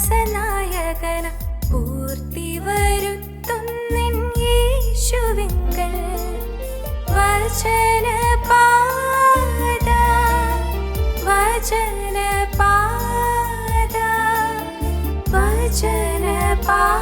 വിശ്വാസനായകന പൂർത്തി വരുത്തുന്നിൻ യേശുവിങ്കൽ വചനപാത വചനപാത വചനപാത.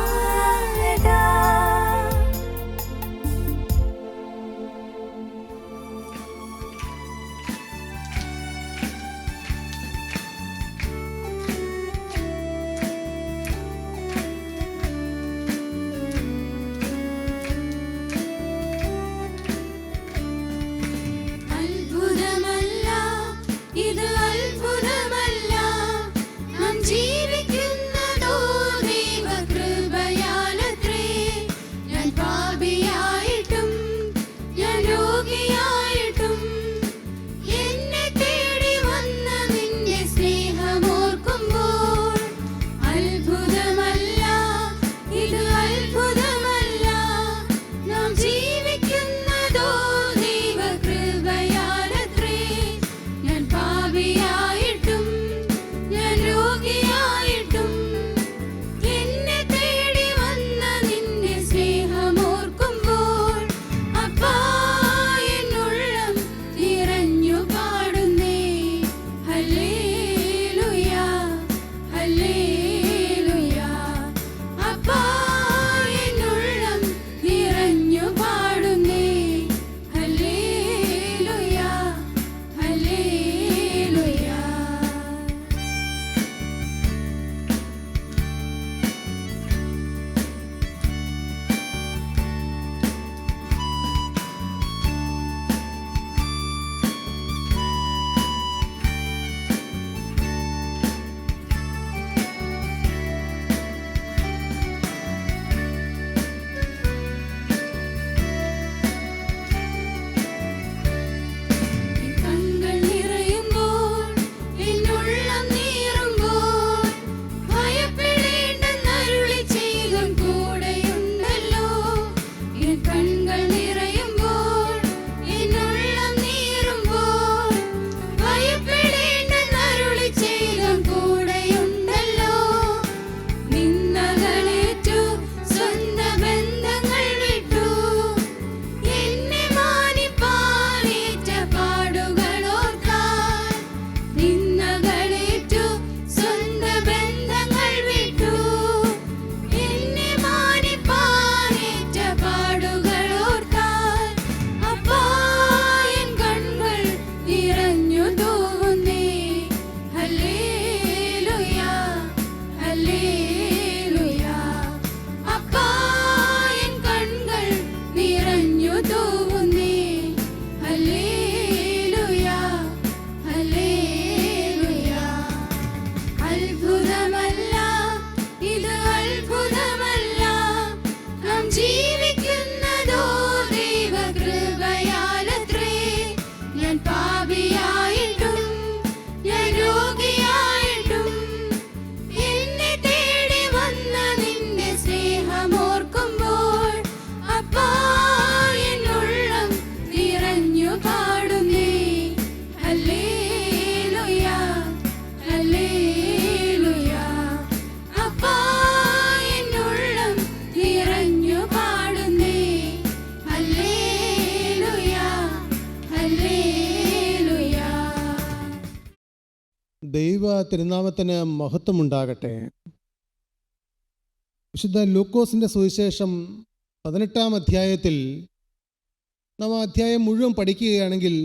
ദൈവ തിരുനാമത്തിന് മഹത്വമുണ്ടാകട്ടെ. വിശുദ്ധ ലൂക്കോസിൻ്റെ സുവിശേഷം 18-ാം അധ്യായത്തിൽ നാം ആ അധ്യായം മുഴുവൻ പഠിക്കുകയാണെങ്കിൽ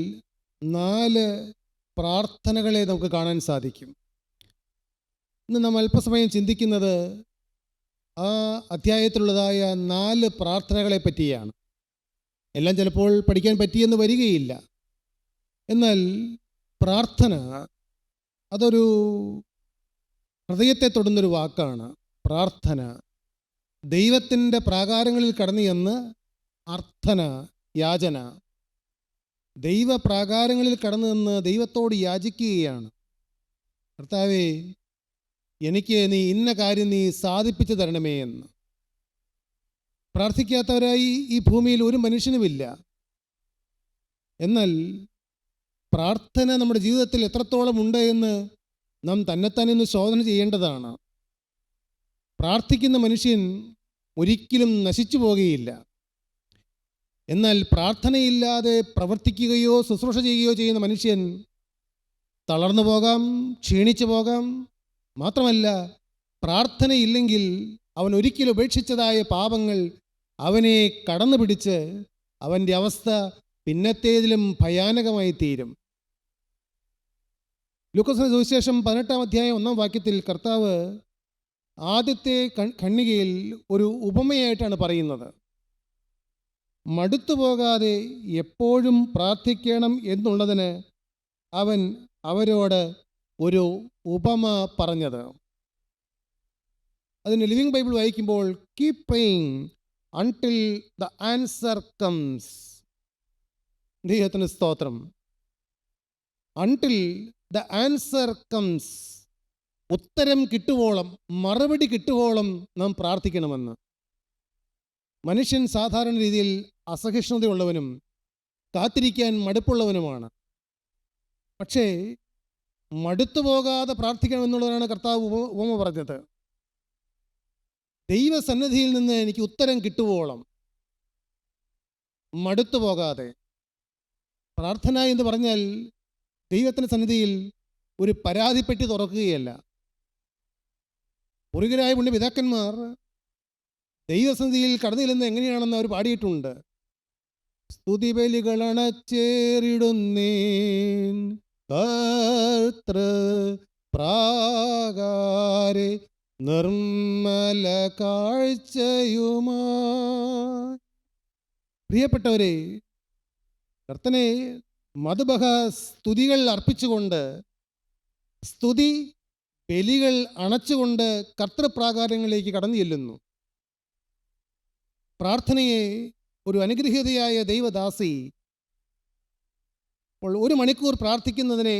4 പ്രാർത്ഥനകളെ നമുക്ക് കാണാൻ സാധിക്കും. ഇന്ന് നാം അല്പസമയം ചിന്തിക്കുന്നത് ആ അധ്യായത്തിലുള്ളതായ 4 പ്രാർത്ഥനകളെ പറ്റിയാണ്. എല്ലാം ചിലപ്പോൾ പഠിക്കാൻ പറ്റിയെന്ന് വരികയില്ല. എന്നാൽ പ്രാർത്ഥന അതൊരു ഹൃദയത്തെ തൊടുന്നൊരു വാക്കാണ്. പ്രാർത്ഥന ദൈവത്തിൻ്റെ പ്രാകാരങ്ങളിൽ കടന്നു ചെന്ന് അർത്ഥന, യാചന, ദൈവ പ്രാകാരങ്ങളിൽ കടന്നു നിന്ന് ദൈവത്തോട് യാചിക്കുകയാണ്. കർത്താവേ, എനിക്ക് നീ ഇന്ന കാര്യം നീ സാധിപ്പിച്ചു തരണമേ എന്ന്. പ്രാർത്ഥിക്കാത്തവരായി ഈ ഭൂമിയിൽ ഒരു മനുഷ്യനുമില്ല. എന്നാൽ പ്രാർത്ഥന നമ്മുടെ ജീവിതത്തിൽ എത്രത്തോളം ഉണ്ട് എന്ന് നാം തന്നെത്താനെ ഒന്ന് ശോധന ചെയ്യേണ്ടതാണ്. പ്രാർത്ഥിക്കുന്ന മനുഷ്യൻ ഒരിക്കലും നശിച്ചു പോകുകയില്ല. എന്നാൽ പ്രാർത്ഥനയില്ലാതെ പ്രവർത്തിക്കുകയോ ശുശ്രൂഷ ചെയ്യുകയോ ചെയ്യുന്ന മനുഷ്യൻ തളർന്നു പോകാം, ക്ഷീണിച്ചു പോകാം. മാത്രമല്ല, പ്രാർത്ഥനയില്ലെങ്കിൽ അവൻ ഒരിക്കലും ഉപേക്ഷിച്ചതായ പാപങ്ങൾ അവനെ കടന്നു പിടിച്ച് അവൻ്റെ അവസ്ഥ പിന്നത്തേതിലും ഭയാനകമായി തീരും. ലൂക്കോസിന്റെ സുവിശേഷം 18-ാം അധ്യായം 1-ാം വാക്യത്തിൽ കർത്താവ് ആദ്യത്തെ ഖണ്ഡികയിൽ ഒരു ഉപമയായിട്ടാണ് പറയുന്നത്. മടുത്തു പോകാതെ എപ്പോഴും പ്രാർത്ഥിക്കണം എന്നുള്ളതിന് അവൻ അവരോട് ഒരു ഉപമ പറഞ്ഞത്. അതിന് ലിവിങ് ബൈബിൾ വായിക്കുമ്പോൾ keep praying until the answer comes. ദൈവത്തിന് സ്തോത്രം. അൺടിൽ ദ ആൻസർ കംസ്, ഉത്തരം കിട്ടുവോളം, മറുപടി കിട്ടുവോളം നാം പ്രാർത്ഥിക്കണമെന്ന്. മനുഷ്യൻ സാധാരണ രീതിയിൽ അസഹിഷ്ണുതയുള്ളവനും കാത്തിരിക്കാൻ മടുപ്പുള്ളവനുമാണ്. പക്ഷേ മടുത്തു പോകാതെ പ്രാർത്ഥിക്കണമെന്നുള്ളതാണ് കർത്താവ് ഉപമ പറഞ്ഞത്. ദൈവസന്നിധിയിൽ നിന്ന് എനിക്ക് ഉത്തരം കിട്ടുവോളം മടുത്തു പോകാതെ. പ്രാർത്ഥന എന്ന് പറഞ്ഞാൽ ദൈവത്തിൻ്റെ സന്നിധിയിൽ ഒരു പരാതിപ്പെട്ടി തുറക്കുകയല്ല. പൂർവികരായ പുണ്യപിതാക്കന്മാർ ദൈവസന്നിധിയിൽ കടന്നു ചെല്ലുന്നത് എങ്ങനെയാണെന്ന് അവർ പാടിയിട്ടുണ്ട്. സ്തുതിബലികൾ അണച്ചേറിടുന്നേൻ കർത്തൃ പ്രാകാരെ നിർമ്മല കാഴ്ചയുമായി. പ്രിയപ്പെട്ടവരെ, കർത്തനെ മധുബഹ സ്തുതികൾ അർപ്പിച്ചുകൊണ്ട്, സ്തുതി ബലികൾ അണച്ചുകൊണ്ട് കർത്തൃപ്രാകാരങ്ങളിലേക്ക് കടന്നു ചെല്ലുന്നു. പ്രാർത്ഥനയെ ഒരു അനുഗ്രഹീതയായ ദൈവദാസി അപ്പോൾ 1 മണിക്കൂർ പ്രാർത്ഥിക്കുന്നതിനെ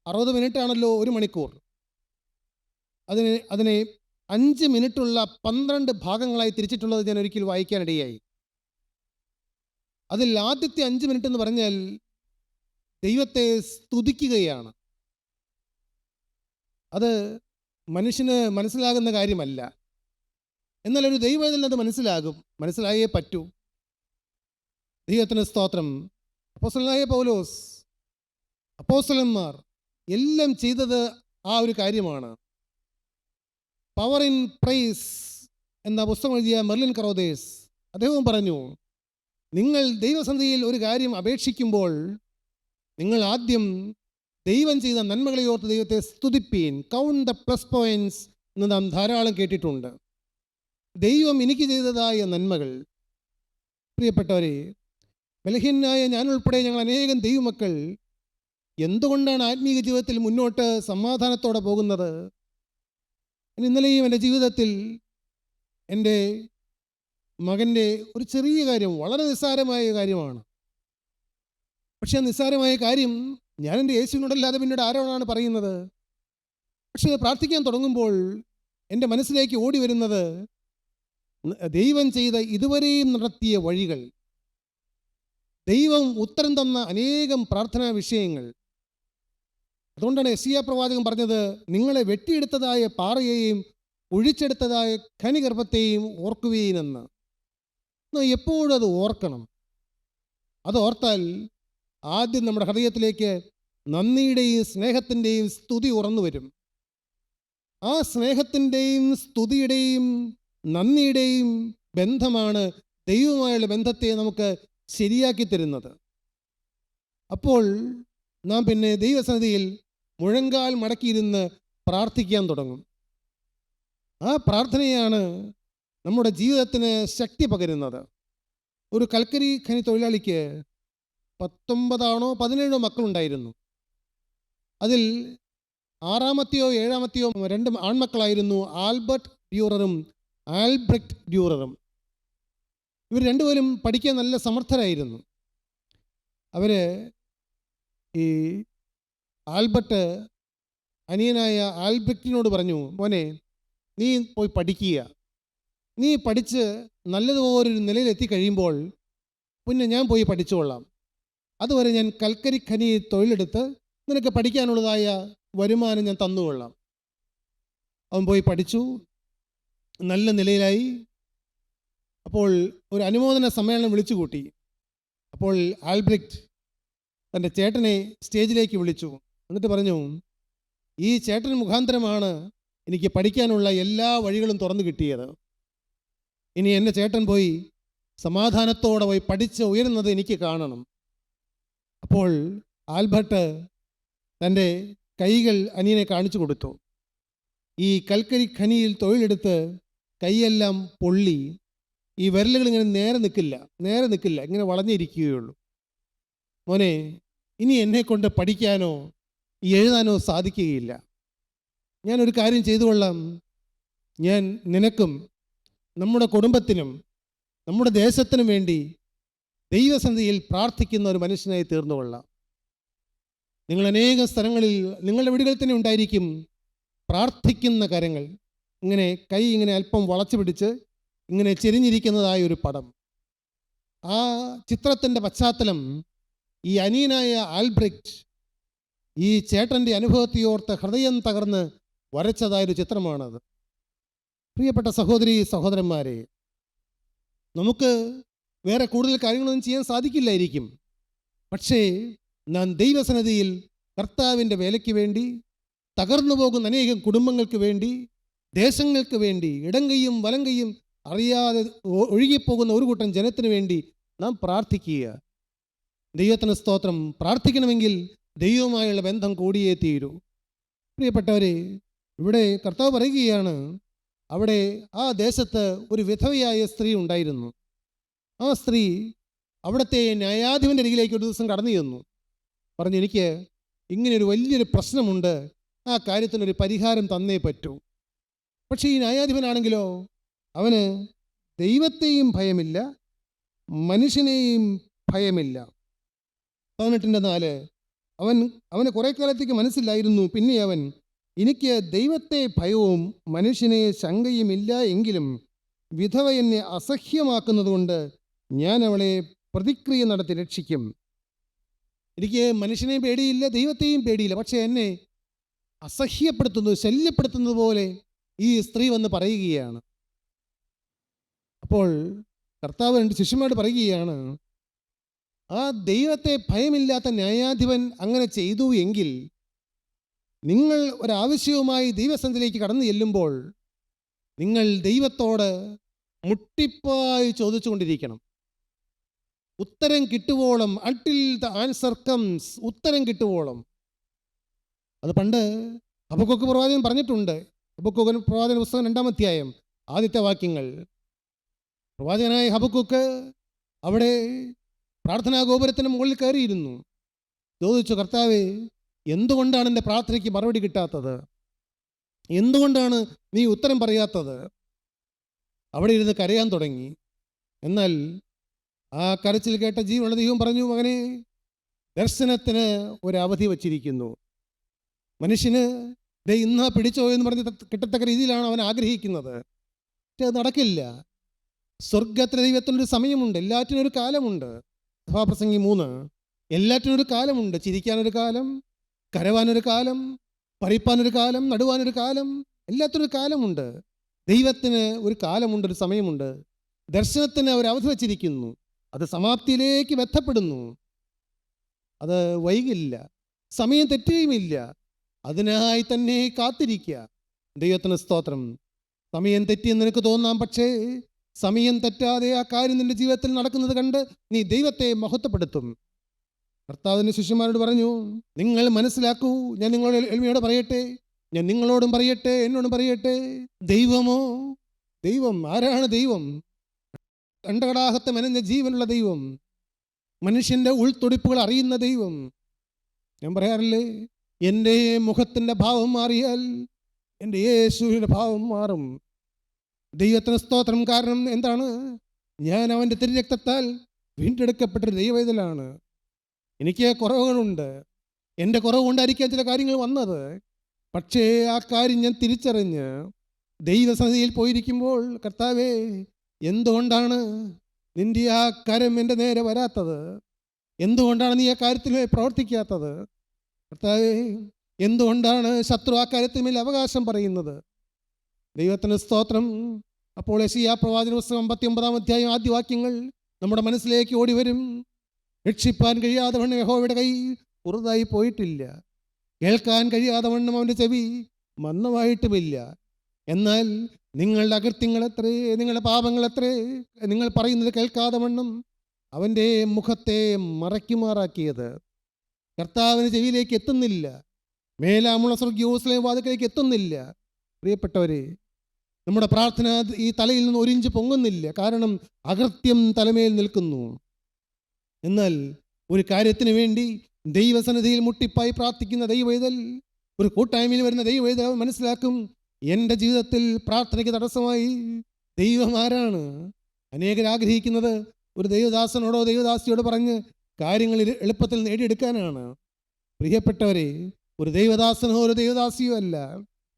60 മിനിറ്റാണല്ലോ 1 മണിക്കൂർ. അതിനെ 5 മിനിറ്റുള്ള 12 ഭാഗങ്ങളായി തിരിച്ചിട്ടുള്ളത് ഞാൻ ഒരിക്കൽ വായിക്കാനിടയായി. അതിൽ ആദ്യത്തെ 5 മിനിറ്റ് എന്ന് പറഞ്ഞാൽ ദൈവത്തെ സ്തുതിക്കുകയാണ്. അത് മനുഷ്യന് മനസ്സിലാകുന്ന കാര്യമല്ല. എന്നാൽ ഒരു ദൈവത്തിൽ അത് മനസ്സിലായേ പറ്റൂ. ദൈവത്തിന് സ്തോത്രം. അപ്പോസ്തലനായ പൗലോസ്, അപ്പോസ്തലന്മാർ എല്ലാം ചെയ്തത് ആ ഒരു കാര്യമാണ്. പവർ ഇൻ പ്രൈസ് എന്ന പുസ്തകം എഴുതിയ മെർലിൻ കറോദേസ് അദ്ദേഹവും പറഞ്ഞു, നിങ്ങൾ ദൈവസന്നിധിയിൽ ഒരു കാര്യം അപേക്ഷിക്കുമ്പോൾ നിങ്ങൾ ആദ്യം ദൈവം ചെയ്ത നന്മകളെ ഓർത്ത് ദൈവത്തെ സ്തുതിപ്പീൻ. കൗണ്ട് ദ പ്ലസ് പോയിന്റ്സ് എന്ന് നാം ധാരാളം കേട്ടിട്ടുണ്ട്. ദൈവം എനിക്ക് ചെയ്തതായ നന്മകൾ. പ്രിയപ്പെട്ടവരെ, ബലഹീനനായ ഞാൻ ഉൾപ്പെടെ ഞങ്ങൾ അനേകം ദൈവമക്കൾ എന്തുകൊണ്ടാണ് ആത്മീയ ജീവിതത്തിൽ മുന്നോട്ട് സമാധാനത്തോടെ പോകുന്നത്? ഇന്നലെയും എൻ്റെ ജീവിതത്തിൽ എൻ്റെ മകൻ്റെ ഒരു ചെറിയ കാര്യം, വളരെ നിസ്സാരമായ കാര്യമാണ്. പക്ഷെ ആ നിസ്സാരമായ കാര്യം ഞാൻ എൻ്റെ യേശുവിനോടല്ലാതെ പിന്നീട് ആരോടാണ് പറയുന്നത്? പക്ഷേ പ്രാർത്ഥിക്കാൻ തുടങ്ങുമ്പോൾ എൻ്റെ മനസ്സിലേക്ക് ഓടി വരുന്നത് ദൈവം ചെയ്ത ഇതുവരെയും നടത്തിയ വഴികൾ, ദൈവം ഉത്തരം തന്ന അനേകം പ്രാർത്ഥനാ വിഷയങ്ങൾ. അതുകൊണ്ടാണ് യെശയ്യാ പ്രവാചകൻ പറഞ്ഞത്, നിങ്ങളെ വെട്ടിയെടുത്തതായ പാറയെയും ഒഴിച്ചെടുത്തതായ ഖനിഗർഭത്തെയും ഓർക്കുകയെന്ന്. എപ്പോഴും അത് ഓർക്കണം. അത് ഓർത്താൽ ആദ്യം നമ്മുടെ ഹൃദയത്തിലേക്ക് നന്ദിയുടെയും സ്നേഹത്തിൻ്റെയും സ്തുതി ഉറന്നു വരും. ആ സ്നേഹത്തിൻ്റെയും സ്തുതിയുടെയും നന്ദിയുടെയും ബന്ധമാണ് ദൈവവുമായുള്ള ബന്ധത്തെ നമുക്ക് ശരിയാക്കി തരുന്നത്. അപ്പോൾ നാം പിന്നെ ദൈവസന്നിധിയിൽ മുഴങ്കാൽ മടക്കിയിരുന്ന് പ്രാർത്ഥിക്കാൻ തുടങ്ങും. ആ പ്രാർത്ഥനയാണ് നമ്മുടെ ജീവിതത്തിന് ശക്തി പകരുന്നത്. ഒരു കൽക്കരി ഖനി തൊഴിലാളിക്ക് 19 17 മക്കളുണ്ടായിരുന്നു. അതിൽ 6-ാമത്തെയോ 7-ാമത്തെയോ 2 ആൺമക്കളായിരുന്നു, ആൽബർട്ട് ഡ്യൂററും ആൽബ്രെക്റ്റ് ഡ്യൂററും. ഇവർ രണ്ടുപേരും പഠിക്കാൻ നല്ല സമർത്ഥരായിരുന്നു. അവർ ഈ ആൽബർട്ട് അനിയനായ ആൽബ്രെക്റ്റിനോട് പറഞ്ഞു, മോനെ നീ പോയി പഠിക്കുക, നീ പഠിച്ച് നല്ലതുപോലൊരു നിലയിലെത്തിക്കഴിയുമ്പോൾ പിന്നെ ഞാൻ പോയി പഠിച്ചുകൊള്ളാം, അതുവരെ ഞാൻ കൽക്കരി ഖനി തൊഴിലെടുത്ത് നിനക്ക് പഠിക്കാനുള്ളതായ വരുമാനം ഞാൻ തന്നുകൊള്ളാം. അവൻ പോയി പഠിച്ചു. നല്ല നിലയിലായി. അപ്പോൾ ഒരു അനുമോദന സമ്മേളനം വിളിച്ചു കൂട്ടി. അപ്പോൾ ആൽബ്രെക്റ്റ് തൻ്റെ ചേട്ടനെ സ്റ്റേജിലേക്ക് വിളിച്ചു. എന്നിട്ട് പറഞ്ഞു, ഈ ചേട്ടൻ മുഖാന്തരമാണ് എനിക്ക് പഠിക്കാനുള്ള എല്ലാ വഴികളും തുറന്നു കിട്ടിയത്. ഇനി എൻ്റെ ചേട്ടൻ പോയി സമാധാനത്തോടെ പോയി പഠിച്ച് ഉയരുന്നത് എനിക്ക് കാണണം. അപ്പോൾ ആൽബർട്ട് തൻ്റെ കൈകൾ അനിയനെ കാണിച്ചു കൊടുത്തു. ഈ കൽക്കരി ഖനിയിൽ തൊഴിലെടുത്ത് കൈയെല്ലാം പൊള്ളി, ഈ വിരലുകൾ ഇങ്ങനെ നേരെ നിൽക്കില്ല, ഇങ്ങനെ വളഞ്ഞിരിക്കുകയുള്ളൂ. മോനെ, ഇനി എന്നെ കൊണ്ട് പഠിക്കാനോ എഴുതാനോ സാധിക്കുകയില്ല. ഞാനൊരു കാര്യം ചെയ്തു കൊള്ളാം. ഞാൻ നിനക്കും നമ്മുടെ കുടുംബത്തിനും നമ്മുടെ ദേശത്തിനും വേണ്ടി ദൈവസന്നിധിയിൽ പ്രാർത്ഥിക്കുന്ന ഒരു മനുഷ്യനായി തീർന്നു കൊള്ളാം. നിങ്ങൾ അനേക സ്ഥലങ്ങളിൽ നിങ്ങളുടെ വീടുകളിൽ തന്നെ ഉണ്ടായിരിക്കും പ്രാർത്ഥിക്കുന്ന കരങ്ങൾ. ഇങ്ങനെ കൈ ഇങ്ങനെ അല്പം വളച്ചു പിടിച്ച് ഇങ്ങനെ ചെരിഞ്ഞിരിക്കുന്നതായ ഒരു പടം. ആ ചിത്രത്തിൻ്റെ പശ്ചാത്തലം ഈ അനിയനായ ആൽബ്രെക്റ്റ് ഈ ചേട്ടൻ്റെ അനുഭവത്തെയോർത്ത് ഹൃദയം തകർന്ന് വരച്ചതായൊരു ചിത്രമാണത്. പ്രിയപ്പെട്ട സഹോദരി സഹോദരന്മാരെ, നമുക്ക് വേറെ കൂടുതൽ കാര്യങ്ങളൊന്നും ചെയ്യാൻ സാധിക്കില്ലായിരിക്കും. പക്ഷേ നാം ദൈവസന്നിധിയിൽ കർത്താവിൻ്റെ വേലയ്ക്ക് വേണ്ടി, തകർന്നു പോകുന്ന അനേകം കുടുംബങ്ങൾക്ക് വേണ്ടി, ദേശങ്ങൾക്ക് വേണ്ടി, ഇടം കൈയും വലം കൈയും അറിയാതെ ഒഴുകിപ്പോകുന്ന ഒരു കൂട്ടം ജനത്തിന് വേണ്ടി നാം പ്രാർത്ഥിക്കുക. ദൈവത്തിന് സ്തോത്രം. പ്രാർത്ഥിക്കണമെങ്കിൽ ദൈവവുമായുള്ള ബന്ധം കൂടിയേ തീരൂ. പ്രിയപ്പെട്ടവരെ, ഇവിടെ കർത്താവ് പറയുകയാണ്, അവിടെ ആ ദേശത്ത് ഒരു വിധവയായ സ്ത്രീ ഉണ്ടായിരുന്നു. ആ സ്ത്രീ അവിടുത്തെ ന്യായാധിപൻ്റെ അരികിലേക്ക് ഒരു ദിവസം കടന്നു ചെന്നു. പറഞ്ഞു, എനിക്ക് ഇങ്ങനെയൊരു വലിയൊരു പ്രശ്നമുണ്ട്, ആ കാര്യത്തിനൊരു പരിഹാരം തന്നേ പറ്റൂ. പക്ഷേ ഈ ന്യായാധിപനാണെങ്കിലോ അവന് ദൈവത്തെയും ഭയമില്ല, മനുഷ്യനെയും ഭയമില്ല. 18:4 അവന് കുറേ കാലത്തേക്ക് മനസ്സിലായിരുന്നു. പിന്നെ അവൻ, എനിക്ക് ദൈവത്തെ ഭയവും മനുഷ്യനെ ശങ്കയുമില്ല, എങ്കിലും വിധവ എന്നെ അസഹ്യമാക്കുന്നതുകൊണ്ട് ഞാൻ അവളെ പ്രതിക്രിയ നടത്തി രക്ഷിക്കും. എനിക്ക് മനുഷ്യനെയും പേടിയില്ല, ദൈവത്തെയും പേടിയില്ല, പക്ഷേ എന്നെ അസഹ്യപ്പെടുത്തുന്നത്, ശല്യപ്പെടുത്തുന്നത് പോലെ ഈ സ്ത്രീ വന്ന് പറയുകയാണ്. അപ്പോൾ കർത്താവ് 2 ശിഷ്യന്മാരോട് പറയുകയാണ്, ആ ദൈവത്തെ ഭയമില്ലാത്ത ന്യായാധിപൻ അങ്ങനെ ചെയ്തു എങ്കിൽ നിങ്ങൾ ഒരാവശ്യവുമായി ദൈവസന്നിധിയിലേക്ക് കടന്നു ചെല്ലുമ്പോൾ നിങ്ങൾ ദൈവത്തോട് മുട്ടിപ്പായി ചോദിച്ചുകൊണ്ടിരിക്കണം. ഉത്തരം കിട്ടുവോളം, അൺടിൽ ദ ആൻസർ കംസ്, ഉത്തരം കിട്ടുവോളം. അത് പണ്ട് ഹബക്കൂക്ക് പ്രവാചകൻ പറഞ്ഞിട്ടുണ്ട്. ഹബക്കൂക്ക് പ്രവാചകൻ പുസ്തകം 2-ാം അധ്യായം ആദ്യത്തെ വാക്യങ്ങൾ. പ്രവാചകനായ ഹബക്കൂക്ക് അവിടെ പ്രാർത്ഥനാ ഗോപുരത്തിന് മുകളിൽ കയറിയിരുന്നു. ചോദിച്ചു, കർത്താവേ, എന്തുകൊണ്ടാണ് എൻ്റെ പ്രാർത്ഥനയ്ക്ക് മറുപടി കിട്ടാത്തത്? എന്തുകൊണ്ടാണ് നീ ഉത്തരം പറയാത്തത്? അവിടെ ഇരുന്ന് കരയാൻ തുടങ്ങി. എന്നാൽ ആ കരച്ചിൽ കേട്ട ജീവനുള്ള ദൈവം പറഞ്ഞു, മകനെ, ദർശനത്തിന് ഒരവധി വച്ചിരിക്കുന്നു. മനുഷ്യന് ദേ ഇന്നാ പിടിച്ചോ എന്ന് പറഞ്ഞ് കിട്ടത്തക്ക രീതിയിലാണ് അവൻ ആഗ്രഹിക്കുന്നത്. പക്ഷെ അത് നടക്കില്ല. സ്വർഗത്തിലെ ദൈവത്തിനൊരു സമയമുണ്ട്, എല്ലാറ്റിനും ഒരു കാലമുണ്ട്. സഭാപ്രസംഗി 3, എല്ലാറ്റിനൊരു കാലമുണ്ട്. ചിരിക്കാനൊരു കാലം, കരവാനൊരു കാലം, പറിപ്പാനൊരു കാലം, നടുവാനൊരു കാലം, എല്ലാത്തിനൊരു കാലമുണ്ട്. ദൈവത്തിന് ഒരു കാലമുണ്ട്, ഒരു സമയമുണ്ട്. ദർശനത്തിന് ഒരു അവധി വച്ചിരിക്കുന്നു. അത് സമാപ്തിയിലേക്ക് ബന്ധപ്പെടുന്നു. അത് വൈകില്ല, സമയം തെറ്റുകയുമില്ല. അതിനായി തന്നെ കാത്തിരിക്കുക. ദൈവത്തിന് സ്തോത്രം. സമയം തെറ്റിയെന്ന് നിനക്ക് തോന്നാം, പക്ഷേ സമയം തെറ്റാതെ ആ കാര്യം നിൻ്റെ ജീവിതത്തിൽ നടക്കുന്നത് കണ്ട് നീ ദൈവത്തെ മഹത്വപ്പെടുത്തും. കർത്താവിൻ്റെ ശിഷ്യന്മാരോട് പറഞ്ഞു, നിങ്ങൾ മനസ്സിലാക്കൂ, ഞാൻ നിങ്ങളോട് എളിമയോടെ പറയട്ടെ, ഞാൻ നിങ്ങളോടും പറയട്ടെ, എന്നോടും പറയട്ടെ, ദൈവമോ, ദൈവം ആരാണ്? ദൈവം അണ്ടകടാഹത്തെ മെനഞ്ഞ ജീവനുള്ള ദൈവം, മനുഷ്യൻ്റെ ഉൾത്തുടിപ്പുകൾ അറിയുന്ന ദൈവം. ഞാൻ പറയാറില്ലേ, എൻ്റെ മുഖത്തിൻ്റെ ഭാവം മാറിയാൽ എൻ്റെ യേശുവിൻ്റെ ഭാവം മാറും. ദൈവത്തിന് സ്തോത്രം. കാരണം എന്താണ്? ഞാൻ അവൻ്റെ തിരുരക്തത്താൽ വീണ്ടെടുക്കപ്പെട്ടൊരു ദൈവവേദലാണ്. എനിക്ക് കുറവുകളുണ്ട്, എൻ്റെ കുറവ് കൊണ്ടായിരിക്കാം ചില കാര്യങ്ങൾ വന്നത്. പക്ഷേ ആ കാര്യം ഞാൻ തിരിച്ചറിഞ്ഞ് ദൈവസന്നിധിയിൽ പോയിരിക്കുമ്പോൾ, കർത്താവേ, എന്തുകൊണ്ടാണ് നിൻ്റെ ആ കരം എൻ്റെ നേരെ വരാത്തത്? എന്തുകൊണ്ടാണ് നീ ആ കാര്യത്തിൽ പ്രവർത്തിക്കാത്തത്? കർത്താവേ, എന്തുകൊണ്ടാണ് ശത്രു ആ കാര്യത്തിൽ മേൽ അവകാശം പറയുന്നത്? ദൈവത്തിന് സ്തോത്രം. അപ്പോൾ യെശയ്യാ പ്രവാചന പുസ്തകം 59 അധ്യായം ആദ്യ വാക്യങ്ങൾ നമ്മുടെ മനസ്സിലേക്ക് ഓടി വരും. രക്ഷിപ്പാൻ കഴിയാതെ വണ്ണം യഹോവയുടെ കൈ പുറത്തായി പോയിട്ടില്ല, കേൾക്കാൻ കഴിയാതെ വണ്ണം അവൻ്റെ ചെവി മന്ദമായിട്ടുമില്ല. എന്നാൽ നിങ്ങളുടെ അകൃത്യങ്ങൾ എത്രേ, നിങ്ങളുടെ പാപങ്ങൾ എത്രേ, നിങ്ങൾ പറയുന്നത് കേൾക്കാതെ വണ്ണം അവൻ്റെ മുഖത്തെ മറയ്ക്കുമാറാക്കിയത്. കർത്താവിന് ചെവിയിലേക്ക് എത്തുന്നില്ല, മേലാമുള്ള സ്വർഗ്ഗീയ വാതിക്കലേക്ക് എത്തുന്നില്ല. പ്രിയപ്പെട്ടവരെ, നമ്മുടെ പ്രാർത്ഥന ഈ തലയിൽ നിന്ന് ഒരിഞ്ച് പൊങ്ങുന്നില്ല, കാരണം അകൃത്യം തലമേൽ നിൽക്കുന്നു. എന്നാൽ ഒരു കാര്യത്തിന് വേണ്ടി ദൈവസന്നിധിയിൽ മുട്ടിപ്പായി പ്രാർത്ഥിക്കുന്ന ദൈവവേദൽ, ഒരു കൂട്ടായ്മയിൽ വരുന്ന ദൈവവേദൽ മനസ്സിലാക്കും, എൻ്റെ ജീവിതത്തിൽ പ്രാർത്ഥനയ്ക്ക് തടസ്സമായി ദൈവം ആരാണ്. അനേകർ ആഗ്രഹിക്കുന്നത് ഒരു ദൈവദാസനോടോ ദൈവദാസിയോടോ പറഞ്ഞ് കാര്യങ്ങൾ എളുപ്പത്തിൽ നേടിയെടുക്കാനാണ്. പ്രിയപ്പെട്ടവരെ, ഒരു ദൈവദാസനോ ഒരു ദൈവദാസിയോ അല്ല,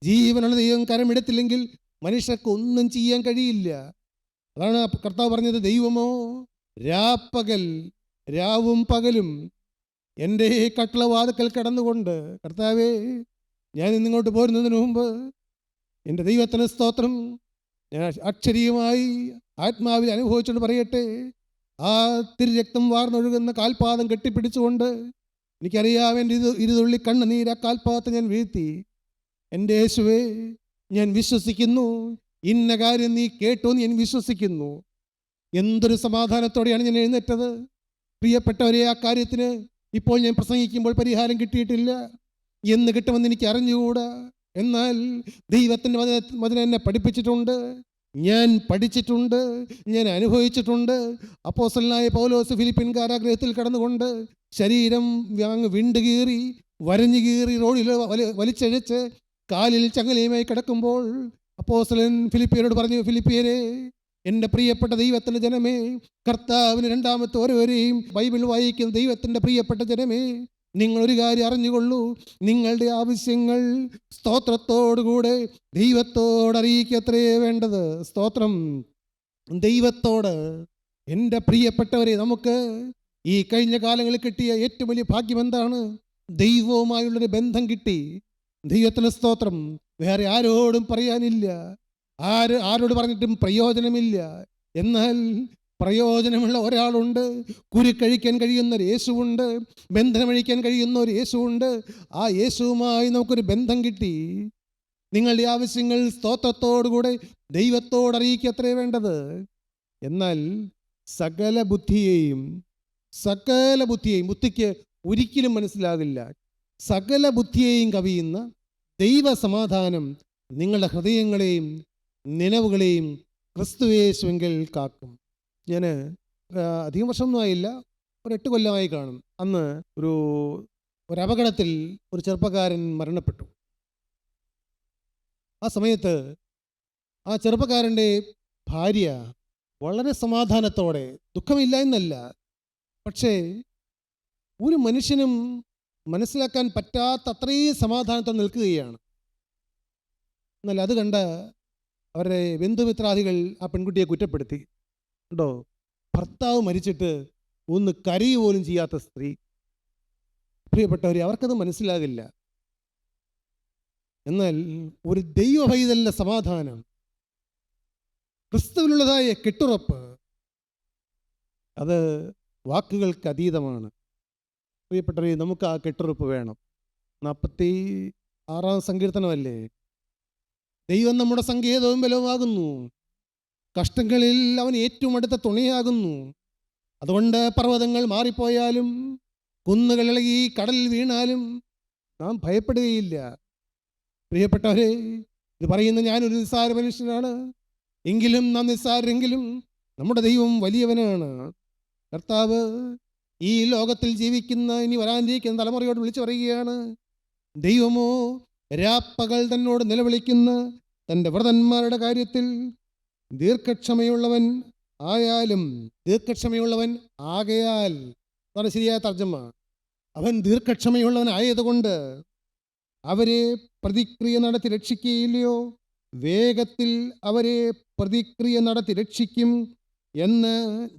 ജീവനുള്ള ദൈവം കരമെടുത്തില്ലെങ്കിൽ മനുഷ്യർക്ക് ഒന്നും ചെയ്യാൻ കഴിയില്ല. അതാണ് കർത്താവ് പറഞ്ഞത്, ദൈവമോ രാപ്പകൽ, രാവും പകലും എൻ്റെ കട്ടളവാതിക്കൽ കടന്നുകൊണ്ട്, കർത്താവേ, ഞാൻ ഇന്നിങ്ങോട്ട് പോരുന്നതിന് മുമ്പ് എൻ്റെ ദൈവത്തിന് സ്തോത്രം, ഞാൻ അക്ഷരീയമായി ആത്മാവിൽ അനുഭവിച്ചുകൊണ്ട് പറയട്ടെ, ആ തിരുരക്തം വാർന്നൊഴുകുന്ന കാൽപാദം കെട്ടിപ്പിടിച്ചുകൊണ്ട് എനിക്കറിയാം, എൻ്റെ ഇരുതുള്ളി കണ്ണുനീര് ആ കാൽപാദത്തെ ഞാൻ വീഴ്ത്തി. എൻ്റെ യേശുവേ, ഞാൻ വിശ്വസിക്കുന്നു, ഇന്ന കാര്യം നീ കേട്ടോ എന്ന് ഞാൻ വിശ്വസിക്കുന്നു. എന്തൊരു സമാധാനത്തോടെയാണ് ഞാൻ എഴുന്നേറ്റത്. പ്രിയപ്പെട്ടവരെ, ആ കാര്യത്തിന് ഇപ്പോൾ ഞാൻ പ്രസംഗിക്കുമ്പോൾ പരിഹാരം കിട്ടിയിട്ടില്ല. എന്ന് കിട്ടുമെന്ന് എനിക്ക് അറിഞ്ഞുകൂടാ. എന്നാൽ ദൈവത്തിൻ്റെ വചനം എന്നെ പഠിപ്പിച്ചിട്ടുണ്ട്, ഞാൻ പഠിച്ചിട്ടുണ്ട്, ഞാൻ അനുഭവിച്ചിട്ടുണ്ട്. അപ്പോസ്തലനായ പൗലോസ് ഫിലിപ്പിൻ കാരാഗൃഹത്തിൽ കടന്നുകൊണ്ട് ശരീരം വിണ്ടുകീറി വരഞ്ഞു കീറി റോഡിൽ വലിച്ചഴച്ച് കാലിൽ ചങ്ങലയുമായി കിടക്കുമ്പോൾ അപ്പോസ്തലൻ ഫിലിപ്പിയരോട് പറഞ്ഞു, ഫിലിപ്പിയരെ, എൻ്റെ പ്രിയപ്പെട്ട ദൈവത്തിൻ്റെ ജനമേ, കർത്താവിന് രണ്ടാമത്തെ ഓരോരെയും ബൈബിൾ വായിക്കുന്ന ദൈവത്തിൻ്റെ പ്രിയപ്പെട്ട ജനമേ, നിങ്ങളൊരു കാര്യം അറിഞ്ഞുകൊള്ളൂ, നിങ്ങളുടെ ആവശ്യങ്ങൾ സ്തോത്രത്തോടുകൂടെ ദൈവത്തോട് അറിയിക്കത്രേ വേണ്ടത്. സ്തോത്രം ദൈവത്തോട്. എൻ്റെ പ്രിയപ്പെട്ടവരെ, നമുക്ക് ഈ കഴിഞ്ഞ കാലങ്ങളിൽ കിട്ടിയ ഏറ്റവും വലിയ ഭാഗ്യം എന്താണ്? ദൈവവുമായുള്ളൊരു ബന്ധം കിട്ടി. ദൈവത്തിന് സ്തോത്രം. വേറെ ആരോടും പറയാനില്ല, ആരോട് പറഞ്ഞിട്ടും പ്രയോജനമില്ല. എന്നാൽ പ്രയോജനമുള്ള ഒരാളുണ്ട്, കുരുക്കഴിക്കാൻ കഴിയുന്ന ഒരു യേശുവുണ്ട്, ബന്ധനമഴിക്കാൻ കഴിയുന്ന ഒരു യേശുവുണ്ട്. ആ യേശുവുമായി നമുക്കൊരു ബന്ധം കിട്ടി. നിങ്ങളുടെ ആവശ്യങ്ങൾ സ്തോത്രത്തോടുകൂടെ ദൈവത്തോട് അറിയിക്കത്രേ വേണ്ടത്. എന്നാൽ സകല ബുദ്ധിയെയും ബുദ്ധിക്ക് ഒരിക്കലും മനസ്സിലാകില്ല, സകല ബുദ്ധിയെയും കവിയുന്ന ദൈവസമാധാനം നിങ്ങളുടെ ഹൃദയങ്ങളെയും നിലവുകളെയും ക്രിസ്തുയേശുവിൽ കാക്കും. ഞാൻ അധികം വർഷമൊന്നും ആയില്ല, ഒരു 8 കൊല്ലമായി കാണും. അന്ന് ഒരു അപകടത്തിൽ ഒരു ചെറുപ്പക്കാരൻ മരണപ്പെട്ടു. ആ സമയത്ത് ആ ചെറുപ്പക്കാരൻ്റെ ഭാര്യ വളരെ സമാധാനത്തോടെ, ദുഃഖമില്ല എന്നല്ല, പക്ഷേ ഒരു മനുഷ്യനും മനസ്സിലാക്കാൻ പറ്റാത്ത അത്രയും സമാധാനത്തോടെ നിൽക്കുകയാണ്. എന്നാൽ അത് കണ്ട അവരുടെ ബന്ധുമിത്രാദികൾ ആ പെൺകുട്ടിയെ കുറ്റപ്പെടുത്തി. ഉണ്ടോ, ഭർത്താവ് മരിച്ചിട്ട് ഒന്ന് കരയുക പോലും ചെയ്യാത്ത സ്ത്രീ. പ്രിയപ്പെട്ടവരെ, അവർക്കത് മനസ്സിലാകില്ല. എന്നാൽ ഒരു ദൈവഭൈതലിൻ്റെ സമാധാനം, ക്രിസ്തുവിനുള്ളതായ കെട്ടുറപ്പ്, അത് വാക്കുകൾക്ക് അതീതമാണ്. പ്രിയപ്പെട്ടവരെ, നമുക്ക് ആ കെട്ടുറപ്പ് വേണം. 46-ാം സങ്കീർത്തനമല്ലേ, ദൈവം നമ്മുടെ സങ്കേതവും ബലവുമാകുന്നു, കഷ്ടങ്ങളിൽ അവൻ ഏറ്റവും അടുത്ത തുണയാകുന്നു. അതുകൊണ്ട് പർവ്വതങ്ങൾ മാറിപ്പോയാലും കുന്നുകൾ ഇളകി കടലിൽ വീണാലും നാം ഭയപ്പെടുകയില്ല. പ്രിയപ്പെട്ടവരെ, ഇത് പറയുന്ന ഞാനൊരു നിസ്സാര മനുഷ്യനാണ്, എങ്കിലും നാം നിസ്സാരെങ്കിലും നമ്മുടെ ദൈവം വലിയവനാണ്. കർത്താവ് ഈ ലോകത്തിൽ ജീവിക്കുന്ന ഇനി വരാനിരിക്കുന്ന തലമുറയോട് വിളിച്ചു പറയുകയാണ്, ദൈവമോ രാപ്പകൽ തന്നോട് നിലവിളിക്കുന്ന തൻ്റെ വ്രതന്മാരുടെ കാര്യത്തിൽ ദീർഘക്ഷമയുള്ളവൻ ആകയാൽ, അതാണ് ശരിയായ തർജ്ജമ. അവൻ ദീർഘക്ഷമയുള്ളവൻ ആയതുകൊണ്ട് അവരെ പ്രതിക്രിയ നടത്തി രക്ഷിക്കുകയില്ലയോ? വേഗത്തിൽ അവരെ പ്രതിക്രിയ നടത്തി രക്ഷിക്കും എന്ന്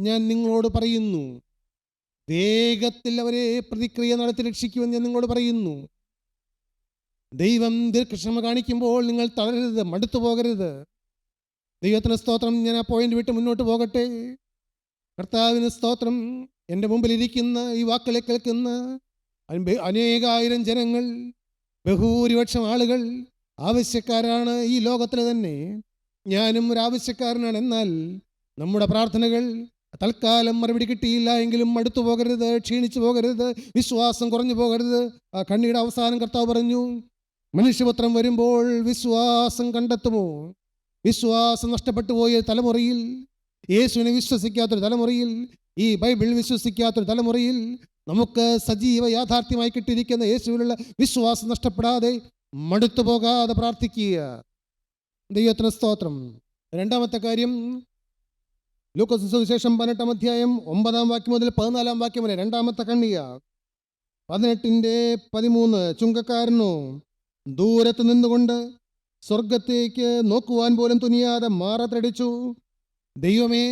ഞാൻ നിങ്ങളോട് പറയുന്നു. വേഗത്തിൽ അവരെ പ്രതിക്രിയ നടത്തി രക്ഷിക്കുമെന്ന് ഞാൻ നിങ്ങളോട് പറയുന്നു. ദൈവം ദീർഘക്ഷമ കാണിക്കുമ്പോൾ നിങ്ങൾ തളരരുത്, മടുത്തു പോകരുത്. ദൈവത്തിന് സ്തോത്രം. ഞാൻ ആ പോയിന്റ് വിട്ട് മുന്നോട്ട് പോകട്ടെ. കർത്താവിന് സ്തോത്രം. എൻ്റെ മുമ്പിലിരിക്കുന്ന ഈ വാക്കുകളെ കേൾക്കുന്ന അനേകായിരം ജനങ്ങൾ, ബഹുഭൂരിപക്ഷം ആളുകൾ ആവശ്യക്കാരാണ്. ഈ ലോകത്തിൽ തന്നെ ഞാനും ഒരു ആവശ്യക്കാരനാണ്. എന്നാൽ നമ്മുടെ പ്രാർത്ഥനകൾ തൽക്കാലം മറുപടി കിട്ടിയില്ല എങ്കിലും മടുത്തു പോകരുത്, ക്ഷീണിച്ചു പോകരുത്, വിശ്വാസം കുറഞ്ഞു പോകരുത്. ആ കണ്ണിയുടെ അവസാനം കർത്താവ് പറഞ്ഞു, മനുഷ്യപുത്രം വരുമ്പോൾ വിശ്വാസം കണ്ടെത്തുമോ? വിശ്വാസം നഷ്ടപ്പെട്ടു പോയ തലമുറയിൽ, യേശുവിനെ വിശ്വസിക്കാത്തൊരു തലമുറയിൽ, ഈ ബൈബിൾ വിശ്വസിക്കാത്തൊരു തലമുറയിൽ നമുക്ക് സജീവ യാഥാർത്ഥ്യമായി കിട്ടിയിരിക്കുന്ന യേശുവിലുള്ള വിശ്വാസം നഷ്ടപ്പെടാതെ, മടുത്തു പോകാതെ പ്രാർത്ഥിക്കുക. ദൈവത്തിന് സ്തോത്രം. രണ്ടാമത്തെ കാര്യം, ലൂക്കോസ് സുവിശേഷം 18-ാം അധ്യായം 9-ാം വാക്യം മുതൽ 14-ാം വാക്യം വരെ. രണ്ടാമത്തെ കണ്ണിക 18:13. ചുങ്കക്കാരനോ ദൂരത്ത് നിന്നുകൊണ്ട് സ്വർഗത്തേക്ക് നോക്കുവാൻ പോലും തുനിയാതെ മാറത്തടിച്ചു, ദൈവമേ,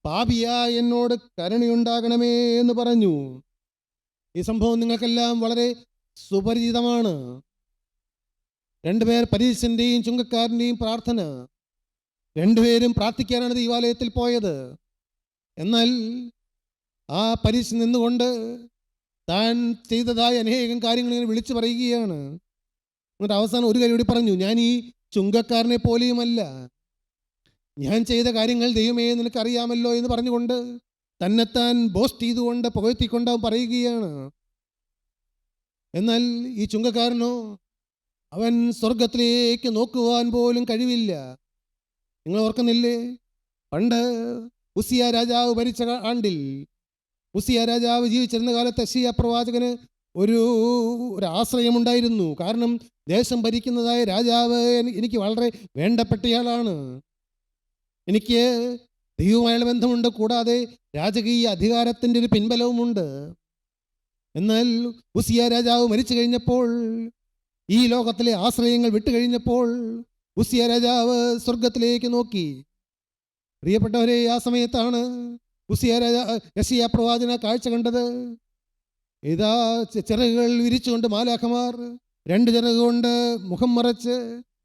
പാപിയായ എന്നോട് കരുണയുണ്ടാകണമേ എന്ന് പറഞ്ഞു. ഈ സംഭവം നിങ്ങൾക്കെല്ലാം വളരെ സുപരിചിതമാണ്. രണ്ടുപേർ, പരീശന്റെയും ചുങ്കക്കാരൻ്റെയും പ്രാർത്ഥന. രണ്ടുപേരും പ്രാർത്ഥിക്കാനാണ് ദൈവാലയത്തിൽ പോയത്. എന്നാൽ ആ പരീശൻ നിന്നുകൊണ്ട് താൻ ചെയ്തതായ അനേകം കാര്യങ്ങൾ ഇങ്ങനെ വിളിച്ചു പറയുകയാണ്. എന്നിട്ട് അവസാനം ഒരു കാര്യം കൂടി പറഞ്ഞു, ഞാൻ ഈ ചുങ്കക്കാരനെ പോലെയുമല്ല, ഞാൻ ചെയ്ത കാര്യങ്ങൾ ദൈവമേ നിനക്കറിയാമല്ലോ എന്ന് പറഞ്ഞുകൊണ്ട് തന്നെത്താൻ ബോസ്റ്റ് ചെയ്തുകൊണ്ട് പുകഴ്ത്തിക്കൊണ്ട് അവൻ പറയുകയാണ്. എന്നാൽ ഈ ചുങ്കക്കാരനോ, അവൻ സ്വർഗത്തിലേക്ക് നോക്കുവാൻ പോലും കഴിവില്ല. നിങ്ങൾ ഓർക്കുന്നില്ലേ, പണ്ട് ഉസിയ രാജാവ് ഭരിച്ച ആണ്ടിൽ, ഉസിയ രാജാവ് ജീവിച്ചിരുന്ന കാലത്ത് യെശയ്യാ പ്രവാചകന് ഒരു ആശ്രയമുണ്ടായിരുന്നു. കാരണം ദേശം ഭരിക്കുന്നതായ രാജാവ് എനിക്ക് വളരെ വേണ്ടപ്പെട്ടയാളാണ്, എനിക്ക് ദൈവവുമായുള്ള ബന്ധമുണ്ട്, കൂടാതെ രാജകീയ അധികാരത്തിൻ്റെ ഒരു പിൻബലവുമുണ്ട്. എന്നാൽ ഉസിയ രാജാവ് മരിച്ചു കഴിഞ്ഞപ്പോൾ, ഈ ലോകത്തിലെ ആശ്രയങ്ങൾ വിട്ടുകഴിഞ്ഞപ്പോൾ, ഉസിയ രാജാവ് സ്വർഗത്തിലേക്ക് നോക്കി. പ്രിയപ്പെട്ടവരെ, ആ സമയത്താണ് യെശയ്യാ പ്രവാചകൻ കാഴ്ച കണ്ടത്. ഇതാ ചിറകുകൾ വിരിച്ചുകൊണ്ട് മാലാഖമാർ, രണ്ട് ചിറക് കൊണ്ട് മുഖം മറച്ച്,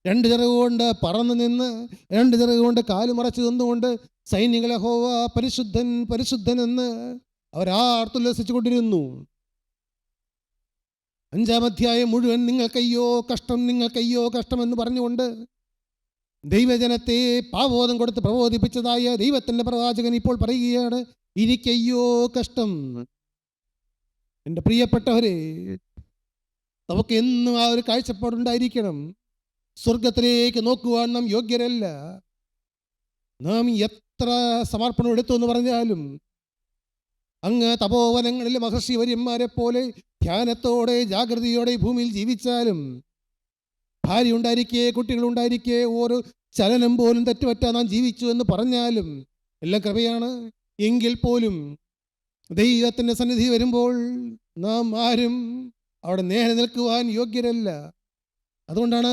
രണ്ട് ചിറക് കൊണ്ട് പറന്നു നിന്ന്, രണ്ട് ചിറക് കൊണ്ട് കാല് മറച്ച് നിന്നുകൊണ്ട് സൈന്യങ്ങളെ യഹോവ പരിശുദ്ധൻ പരിശുദ്ധൻ എന്ന് അവരാർത്തുല്ലസിച്ചുകൊണ്ടിരുന്നു. 5-ാം അധ്യായം മുഴുവൻ നിങ്ങൾക്കയ്യോ കഷ്ടം, നിങ്ങൾക്കയ്യോ കഷ്ടം എന്ന് പറഞ്ഞുകൊണ്ട് ദൈവജനത്തെ പാവബോധം കൊടുത്ത് പ്രബോധിപ്പിച്ചതായ ദൈവത്തിൻ്റെ പ്രവാചകൻ ഇപ്പോൾ പറയുകയാണ്, എനിക്കയ്യോ കഷ്ടം. എൻ്റെ പ്രിയപ്പെട്ടവരെ, നമുക്ക് എന്നും ആ ഒരു കാഴ്ചപ്പാടുണ്ടായിരിക്കണം. സ്വർഗത്തിലേക്ക് നോക്കുവാൻ നാം യോഗ്യരല്ല. നാം എത്ര സമർപ്പണം എടുത്തു എന്ന് പറഞ്ഞാലും, അങ്ങ് തപോവനങ്ങളിലെ മഹർഷി വര്യന്മാരെ പോലെ ധ്യാനത്തോടെ ജാഗ്രതയോടെ ഭൂമിയിൽ ജീവിച്ചാലും, ഭാര്യ ഉണ്ടായിരിക്കെ, കുട്ടികളുണ്ടായിരിക്കെ, ഓരോ ചലനം പോലും തെറ്റുപറ്റാൻ നാം ജീവിച്ചു എന്ന് പറഞ്ഞാലും എല്ലാം കൃപയാണ്. എങ്കിൽ പോലും ദൈവത്തിൻ്റെ സന്നിധി വരുമ്പോൾ നാം ആരും അവിടെ നേരെ നിൽക്കുവാൻ യോഗ്യരല്ല. അതുകൊണ്ടാണ്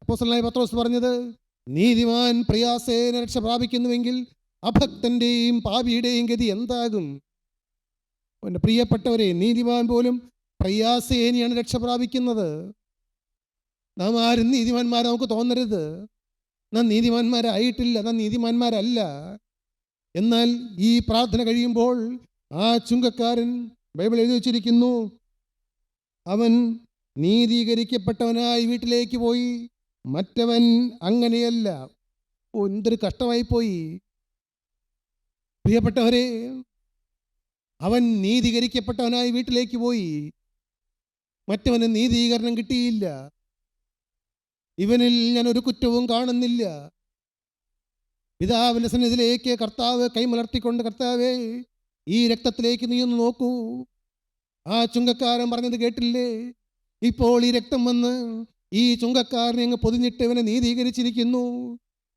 അപ്പോസ്തലനായ പത്രോസ് പറഞ്ഞത്, നീതിമാൻ പ്രയാസേന രക്ഷ പ്രാപിക്കുന്നുവെങ്കിൽ അഭക്തൻ്റെയും പാപിയുടെയും ഗതി എന്താകും? എൻ്റെ പ്രിയപ്പെട്ടവരെ, നീതിമാൻ പോലും പ്രയാസേനയാണ് രക്ഷ പ്രാപിക്കുന്നത്. നാം ആരും നീതിമാന്മാരെ നമുക്ക് തോന്നരുത്. നാം നീതിമാന്മാരായിട്ടില്ല, നാം നീതിമാന്മാരല്ല. എന്നാൽ ഈ പ്രാർത്ഥന കഴിയുമ്പോൾ ആ ചുങ്കക്കാരൻ, ബൈബിൾ എഴുതി വച്ചിരിക്കുന്നു, അവൻ നീതീകരിക്കപ്പെട്ടവനായി വീട്ടിലേക്ക് പോയി, മറ്റവൻ അങ്ങനെയല്ല. എന്തൊരു കഷ്ടമായിപ്പോയി പ്രിയപ്പെട്ടവരെ. അവൻ നീതീകരിക്കപ്പെട്ടവനായി വീട്ടിലേക്ക് പോയി, മറ്റവന് നീതീകരണം കിട്ടിയില്ല. ഇവനിൽ ഞാൻ ഒരു കുറ്റവും കാണുന്നില്ല. പിതാവിൻ്റെ സന്നിധിയിലേക്ക് കർത്താവ് കൈമലർത്തിക്കൊണ്ട്, കർത്താവേ, ഈ രക്തത്തിലേക്ക് നീ ഒന്ന് നോക്കൂ. ആ ചുങ്കക്കാരൻ പറഞ്ഞത് കേട്ടില്ലേ? ഇപ്പോൾ ഈ രക്തം വന്ന് ഈ ചുങ്കക്കാരനെ അങ്ങ് പൊതിഞ്ഞിട്ട് ഇവനെ നീതീകരിച്ചിരിക്കുന്നു.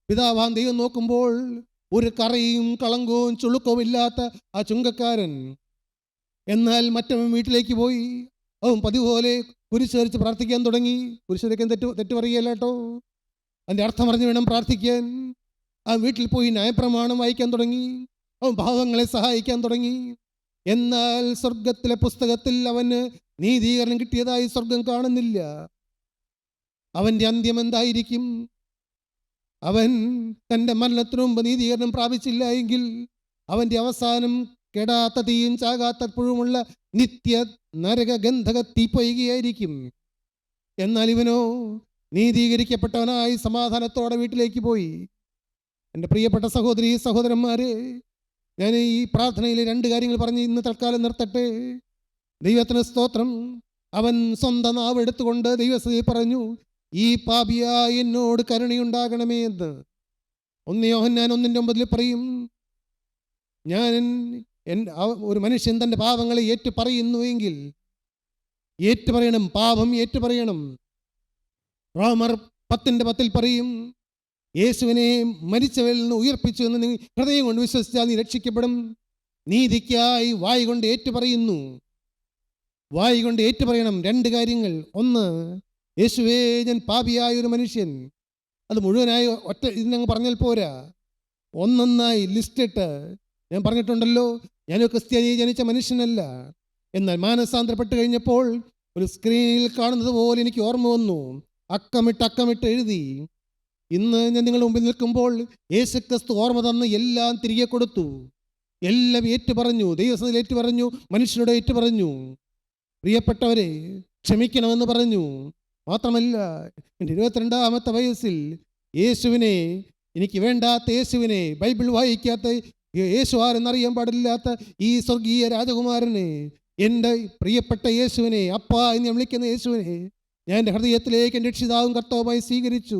പിതാവാൻ ദൈവം നോക്കുമ്പോൾ ഒരു കറയും കളങ്കവും ചുളുക്കവും ഇല്ലാത്ത ആ ചുങ്കക്കാരൻ. എന്നാൽ മറ്റവൻ വീട്ടിലേക്ക് പോയി, അവൻ പതിപോലെ കുരിശ് വരച്ച് പ്രാർത്ഥിക്കാൻ തുടങ്ങി. കുരിശ് വരയ്ക്കാൻ തെറ്റ് പറയുകയല്ല കേട്ടോ, അതിൻ്റെ അർത്ഥം അറിഞ്ഞ് വേണം പ്രാർത്ഥിക്കാൻ. ആ വീട്ടിൽ പോയി ന്യായപ്രമാണം വായിക്കാൻ തുടങ്ങി, അവൻ പാവങ്ങളെ സഹായിക്കാൻ തുടങ്ങി. എന്നാൽ സ്വർഗത്തിലെ പുസ്തകത്തിൽ അവന് നീതീകരണം കിട്ടിയതായി സ്വർഗം കാണുന്നില്ല. അവൻ്റെ അന്ത്യം എന്തായിരിക്കും? അവൻ തൻ്റെ മരണത്തിനു മുമ്പ് നീതീകരണം പ്രാപിച്ചില്ല എങ്കിൽ അവൻ്റെ അവസാനം കെടാത്ത തീയും ചാകാത്ത പുഴുമുള്ള നിത്യ നരക ഗന്ധക തീപ്പൊയ്കയായിരിക്കും. എന്നാൽ ഇവനോ നീതീകരിക്കപ്പെട്ടവനായി സമാധാനത്തോടെ വീട്ടിലേക്ക് പോയി. എൻ്റെ പ്രിയപ്പെട്ട സഹോദരി സഹോദരന്മാരെ, ഞാൻ ഈ പ്രാർത്ഥനയിൽ 2 കാര്യങ്ങൾ പറഞ്ഞ് ഇന്ന് തൽക്കാലം നിർത്തട്ടെ. ദൈവത്തിന് സ്തോത്രം. അവൻ സ്വന്തം നാവ് എടുത്തുകൊണ്ട് ദൈവസഭയിൽ പറഞ്ഞു, ഈ പാപിയായി എന്നോട് കരുണയുണ്ടാകണമേ എന്ന്. 1 യോഹന്നാൻ 1:9 പറയും, ഞാൻ ഒരു മനുഷ്യൻ തൻ്റെ പാപങ്ങളെ ഏറ്റു പറയുന്നുവെങ്കിൽ ഏറ്റുപറയണം, പാപം ഏറ്റുപറയണം. റോമർ 10:10 പറയും, യേശുവിനെ മരിച്ചവരിൽ നിന്ന് ഉയർപ്പിച്ചു എന്ന് നീ ഹൃദയം കൊണ്ട് വിശ്വസിച്ചാൽ നീ രക്ഷിക്കപ്പെടും. നീതിക്കായി വായ് കൊണ്ട് ഏറ്റുപറയുന്നു. വായ് കൊണ്ട് ഏറ്റുപറയണം 2 കാര്യങ്ങൾ. 1, യേശുവേ ഞാൻ പാപിയായ ഒരു മനുഷ്യൻ. അത് മുഴുവനായി ഒറ്റ ഇതിനങ്ങ് പറഞ്ഞാൽ പോരാ, ഒന്നൊന്നായി ലിസ്റ്റിട്ട്. ഞാൻ പറഞ്ഞിട്ടുണ്ടല്ലോ, ഞാനൊരു ക്രിസ്ത്യാനിയെ ജനിച്ച മനുഷ്യനല്ല. എന്നാൽ മാനസാന്തരപ്പെട്ട് കഴിഞ്ഞപ്പോൾ ഒരു സ്ക്രീനിൽ കാണുന്നത് പോലെ എനിക്ക് ഓർമ്മ വന്നു. അക്കമിട്ട് എഴുതി. ഇന്ന് ഞാൻ നിങ്ങളുടെ മുമ്പിൽ നിൽക്കുമ്പോൾ യേശുക്രിസ്തു ഓർമ്മ തന്ന് എല്ലാം തിരികെ കൊടുത്തു. എല്ലാം ഏറ്റുപറഞ്ഞു, ദൈവസഭയിൽ ഏറ്റുപറഞ്ഞു, മനുഷ്യരുടെ ഏറ്റുപറഞ്ഞു. പ്രിയപ്പെട്ടവരെ, ക്ഷമിക്കണമെന്ന് പറഞ്ഞു. മാത്രമല്ല, എൻ്റെ 22ാമത്തെ വയസ്സിൽ യേശുവിനെ, എനിക്ക് വേണ്ടാത്ത യേശുവിനെ, ബൈബിൾ വായിക്കാത്ത യേശു ആരെന്നറിയാൻ പാടില്ലാത്ത ഈ സ്വർഗീയ രാജകുമാരനെ, എൻ്റെ പ്രിയപ്പെട്ട യേശുവിനെ, അപ്പാ എന്ന് ഞാൻ വിളിക്കുന്ന യേശുവിനെ ഞാൻ എൻ്റെ ഹൃദയത്തിലേക്ക് എൻ്റെ രക്ഷിതാവും കർത്താവുമായി സ്വീകരിച്ചു.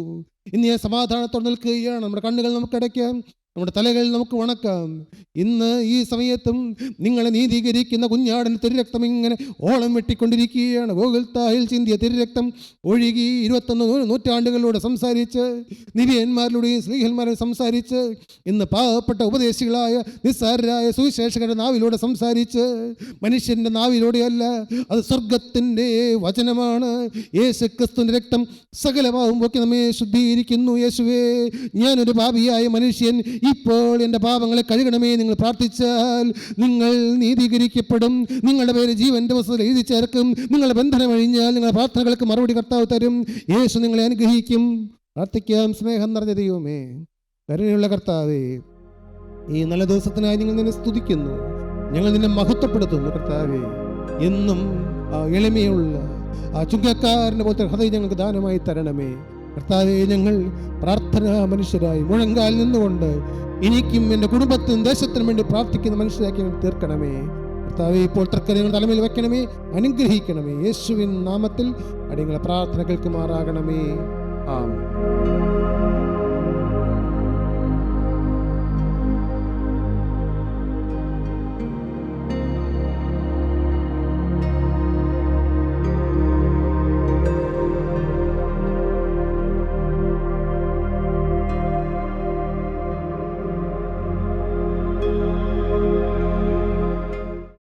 ഇന്ന് ഞാൻ സമാധാനത്തോടെ നിൽക്കുകയാണ്. നമ്മുടെ കണ്ണുകൾ നമുക്ക് അടയ്ക്കാം, നമ്മുടെ തലകൾ നമുക്ക് വണക്കാം. ഇന്ന് ഈ സമയത്തും നിങ്ങളെ നീതീകരിക്കുന്ന കുഞ്ഞാടൻ തിരുരക്തം ഇങ്ങനെ ഓളം വെട്ടിക്കൊണ്ടിരിക്കുകയാണ്. ഗോകുൽത്തായിൽ ചിന്തിയ തിരുരക്തം ഒഴുകി 21 നൂറ്റാണ്ടുകളിലൂടെ സംസാരിച്ച്, നിബിയന്മാരിലൂടെയും സ്ലീഹന്മാരും സംസാരിച്ച്, ഇന്ന് പാവപ്പെട്ട ഉപദേശികളായ നിസ്സാരരായ സുവിശേഷകരുടെ നാവിലൂടെ സംസാരിച്ച്, മനുഷ്യൻ്റെ നാവിലൂടെയല്ല, അത് സ്വർഗത്തിൻ്റെ വചനമാണ്. യേശുക്രിസ്തുവിൻ്റെ രക്തം സകലമാവുമ്പോൾ നമ്മെ ശുദ്ധീകരിക്കുന്നു. യേശുവേ, ഞാനൊരു പാപിയായ മനുഷ്യൻ, ഇപ്പോൾ എൻ്റെ പാപങ്ങളെ കഴുകണമേ. നിങ്ങൾ പ്രാർത്ഥിച്ചാൽ നിങ്ങൾ നീതീകരിക്കപ്പെടും. നിങ്ങളുടെ പേര് ജീവൻ്റെ പുസ്തകത്തിൽ എഴുതി ചേർക്കും. നിങ്ങളുടെ ബന്ധനം കഴിഞ്ഞാൽ നിങ്ങളുടെ പ്രാർത്ഥനകൾക്ക് മറുപടി കർത്താവ് തരും. യേശു നിങ്ങളെ അനുഗ്രഹിക്കും. പ്രാർത്ഥിക്കാം. സ്നേഹം നിറഞ്ഞ ദൈവമേ, കരുണയുള്ള കർത്താവേ, ഈ നല്ല ദിവസത്തിനായി നിങ്ങൾ നിന്നെ സ്തുതിക്കുന്നു. ഞങ്ങൾ നിന്നെ മഹത്വപ്പെടുത്തുന്നു. കർത്താവേ, എന്നും ആ എളിമയുള്ള ആ ചുങ്കക്കാരൻ്റെ പോലത്തെ ഹൃദയം ഞങ്ങൾക്ക് ദാനമായി തരണമേ. കർത്താവേ, ഞങ്ങൾ പ്രാർത്ഥനാ മനുഷ്യരായി മുഴങ്കാൽ നിന്നുകൊണ്ട് എനിക്കും എൻ്റെ കുടുംബത്തിനും ദേശത്തിനും വേണ്ടി പ്രാർത്ഥിക്കുന്ന മനുഷ്യരാക്കി ഞങ്ങൾ തീർക്കണമേ. കർത്താവേ, ഇപ്പോൾ തൃക്കരങ്ങൾ തലമേൽ വെക്കണമേ, അനുഗ്രഹിക്കണമേ. യേശുവിൻ നാമത്തിൽ അടിയങ്ങളെ പ്രാർത്ഥന കേൾക്കുമാറാകണമേ. ആമേൻ.